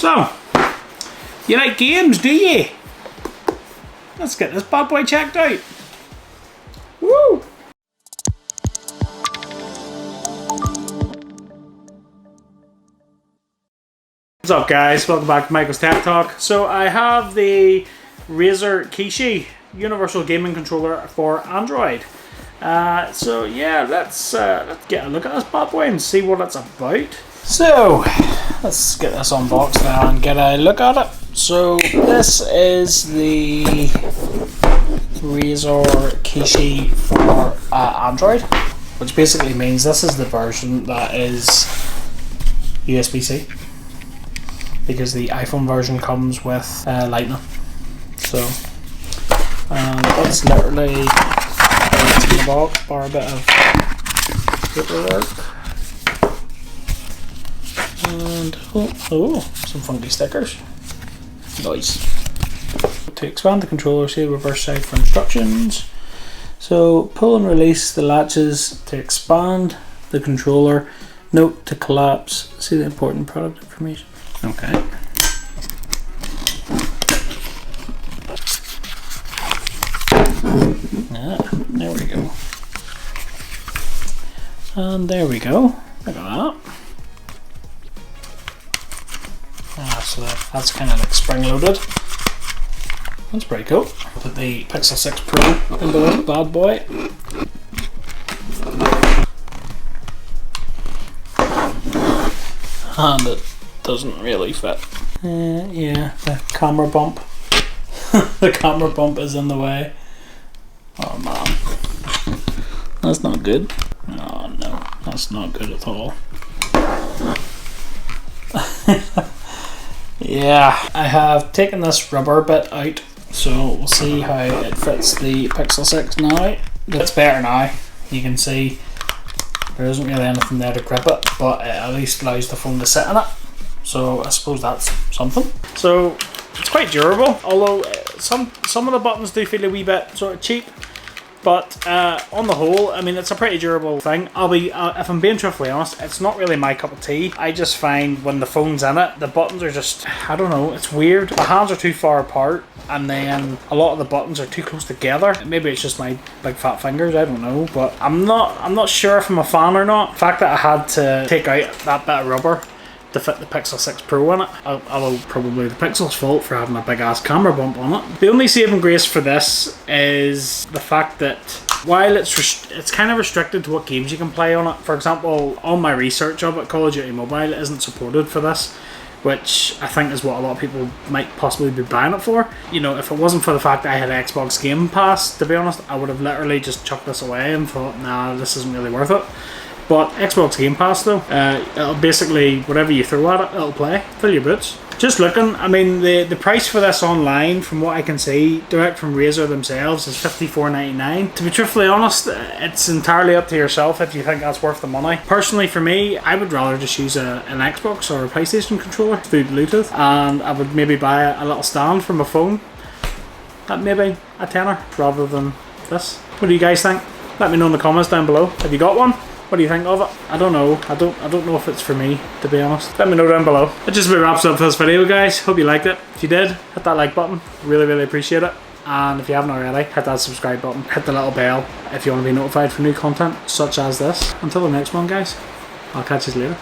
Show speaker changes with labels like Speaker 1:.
Speaker 1: So, you like games, do you? Let's get this bad boy checked out. Woo! What's up guys, welcome back to Michael's Tech Talk. So I have the Razer Kishi Universal Gaming Controller for Android. So yeah, let's get a look at this bad boy and see what it's about. So let's get this unboxed now and get a look at it. So this is the Razer Kishi for Android, which basically means this is the version that is USB-C, because the iPhone version comes with Lightning. So that's literally what's in the box, bar a bit of paperwork. And oh, some funky stickers. Nice. To expand the controller, see the reverse side for instructions. So pull and release the latches to expand the controller. Note to collapse. See the important product information. Okay. There we go. And there we go. Look at that. So that's kind of like spring loaded. That's pretty cool. Put the Pixel 6 Pro into this bad boy. And it doesn't really fit. Yeah, the camera bump. The camera bump is in the way. Oh man. That's not good. Oh no, that's not good at all. Yeah, I have taken this rubber bit out, so we'll see how it fits the Pixel 6 now. It's better now. You can see there isn't really anything there to grip it, but it at least allows the phone to sit in it. So I suppose that's something. So it's quite durable, although some of the buttons do feel a wee bit sort of cheap. But on the whole, I mean, it's a pretty durable thing. If I'm being truthfully honest, it's not really my cup of tea. I just find when the phone's in it, the buttons are just, I don't know, it's weird. My hands are too far apart, and then a lot of the buttons are too close together. Maybe it's just my big fat fingers, I don't know. But I'm not sure if I'm a fan or not. The fact that I had to take out that bit of rubber to fit the Pixel 6 Pro in it, although probably the Pixel's fault for having a big ass camera bump on it. The only saving grace for this is the fact that while it's kind of restricted to what games you can play on it. For example, on my research of it, Call of Duty Mobile isn't supported for this, which I think is what a lot of people might possibly be buying it for. You know, if it wasn't for the fact that I had Xbox Game Pass, to be honest, I would have literally just chucked this away and thought, nah, this isn't really worth it. But Xbox Game Pass though, it'll basically, whatever you throw at it, it'll play. Fill your boots. Just looking, I mean, the price for this online, from what I can see, direct from Razer themselves, is $54.99. To be truthfully honest, it's entirely up to yourself if you think that's worth the money. Personally, for me, I would rather just use an Xbox or a PlayStation controller through Bluetooth, and I would maybe buy a little stand for my phone at maybe a tenner rather than this. What do you guys think? Let me know in the comments down below. Have you got one? What do you think of it? I don't know. I don't know if it's for me, to be honest. Let me know down below. That just about wraps up this video, guys. Hope you liked it. If you did, hit that like button. Really, really appreciate it. And if you haven't already, hit that subscribe button. Hit the little bell if you want to be notified for new content such as this. Until the next one, guys. I'll catch you later.